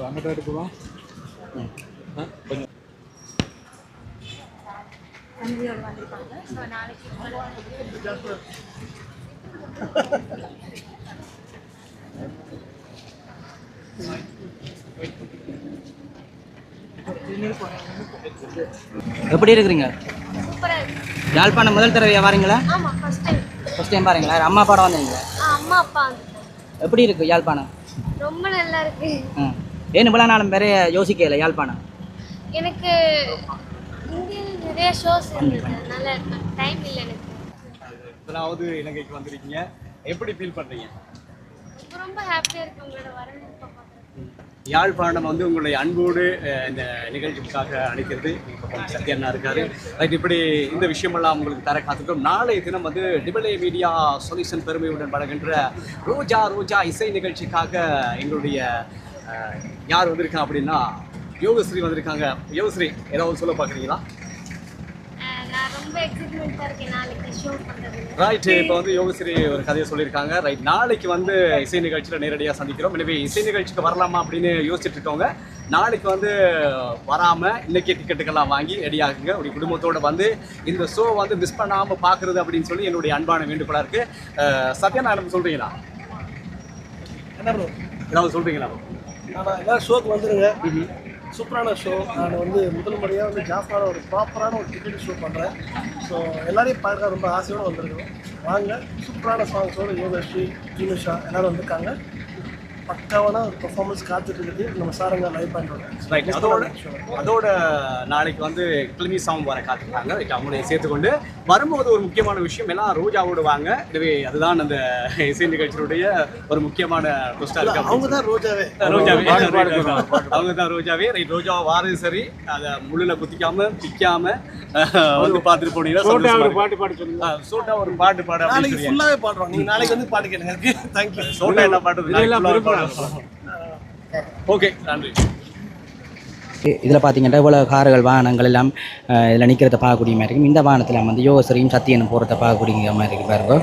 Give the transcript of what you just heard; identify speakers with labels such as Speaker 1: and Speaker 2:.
Speaker 1: அங்கிட்ட எடுக்குவோம் கொஞ்சம்
Speaker 2: எப்படி இருக்கிறீங்க? யாழ்ப்பாணம் முதல் தடவை வாரீங்களா? ஃபர்ஸ்ட் டைம் பாருங்களா? அம்மா அப்பாட வந்தீங்களா?
Speaker 3: அம்மா அப்பா.
Speaker 2: எப்படி இருக்கு யாழ்ப்பாணம்?
Speaker 3: ரொம்ப நல்லா இருக்கு.
Speaker 2: ஏன் இவ்வளோ நாளும் வேற யோசிக்கல யாழ்ப்பாணம்?
Speaker 3: எனக்கு இந்தியாவில் நிறைய ஷோஸ் இருந்தது, அதனால டைம் இல்லை எனக்கு.
Speaker 1: முதலாவது இலங்கைக்கு வந்திருக்கீங்க, எப்படி ஃபீல் பண்ணுறீங்க?
Speaker 3: ரொம்ப ஹாப்பியாக இருக்கு உங்களோட வரவேற்பை.
Speaker 1: யாழ்ப்பாணம் வந்து உங்களுடைய அன்போடு இந்த நிகழ்ச்சிக்காக அழைக்கிறது சத்யண்ணா இருக்காரு. ரைட், இப்படி இந்த விஷயமெல்லாம் உங்களுக்கு தர காத்துட்டோம். நாளைய தினம் வந்து டிபிளே மீடியா சொல்யூஷன் பெருமையுடன் வழங்குகின்ற ரோஜா ரோஜா இசை நிகழ்ச்சிக்காக எங்களுடைய யார் வந்திருக்காங்க அப்படின்னா யோகஸ்ரீ வந்திருக்காங்க. யோகஸ்ரீ, ஏதாவது சொல்ல பார்க்குறீங்களா?
Speaker 3: நான் ரொம்ப எக்ஸைட்மெண்ட்டாக இருக்கேன் நாளைக்கு ஷோ பண்ணுறது.
Speaker 1: ரைட், இப்போ வந்து யோகஸ்ரீ ஒரு கதையை சொல்லியிருக்காங்க. ரைட், நாளைக்கு வந்து இசை நிகழ்ச்சியில் நேரடியாக சந்திக்கிறோம். எனவே இசை நிகழ்ச்சிக்கு வரலாமா அப்படின்னு யோசிச்சுட்டு இருக்கவங்க நாளைக்கு வந்து வராமல் இன்றைக்கே டிக்கெட்டுக்கெல்லாம் வாங்கி ரெடியாகுங்க. ஒரு குடும்பத்தோடு வந்து இந்த ஷோ வந்து மிஸ் பண்ணாமல் பார்க்குறது அப்படின்னு சொல்லி என்னுடைய அன்பான வேண்டுகோளாக இருக்குது. சத்யநாராயணன் சொல்கிறீங்களா?
Speaker 4: என்ன ப்ரோ,
Speaker 1: ஏதாவது சொல்கிறீங்களா?
Speaker 4: ஆனால் எல்லோரும் ஷோக்கு வந்துடுங்க. சூப்பரான ஷோ. நான் வந்து முதல் முறையாக வந்து ஜாஃபான ஒரு ப்ராப்பரான ஒரு டிக்கெட் ஷோ பண்ணுறேன். ஸோ எல்லாரையும் பார்க்க ரொம்ப ஆசையோடு வந்திருக்கோம். வாங்க, சூப்பரான சாங்ஸோடு யோகஸ்ரீ, ஜீனுஷா எல்லோரும் வந்திருக்காங்க. பக்காவான ஒரு பெர்ஃபார்மன்ஸ் காத்துட்டு இருக்குது நம்ம சாரங்க லைவ் பண்ணுறோம்.
Speaker 1: ரைட், அதோட நாளைக்கு வந்து கிளிமி சாங் வர காத்துக்கிறாங்க. ரைட், அவங்களே சேர்த்துக்கொண்டு வரும்போது ஒரு முக்கியமான விஷயம் எல்லாம் ரோஜாவோடு வாங்க. எனவே அதுதான் அந்த இசை நிகழ்ச்சியுடைய ஒரு முக்கியமான ட்விஸ்டாக இருக்கு.
Speaker 4: அவங்க தான் ரோஜாவே.
Speaker 1: அவங்க தான் ரோஜாவே. ரைட், ரோஜா வாரம் சரி, அதை முள்ளில் குத்திக்காம பிக்காம வந்து பார்த்துட்டு போனீங்கன்னா
Speaker 4: பாட்டு பாட சொல்லுங்க.
Speaker 1: சோட்டா ஒரு பாட்டு பாட
Speaker 4: நாளைக்கு ஃபுல்லாகவே பாடுறோம். நீங்கள் நாளைக்கு வந்து பாட்டு கேளுங்க. தேங்க்யூ.
Speaker 1: சோட்டா என்ன பாட்டு? ஓகே, நன்றி.
Speaker 2: இதில் பார்த்தீங்கன்னா இவ்வளோ கார்கள் வாகனங்கள் எல்லாம் இதில் நிற்கிறத பார்க்கக்கூடிய மாதிரி இருக்கும். இந்த வாகனத்தில் வந்து யோகஸ்ரீயும் சத்தியனும் போகிறத பார்க்கக்கூடிய மாதிரி இருக்கு பாருங்க.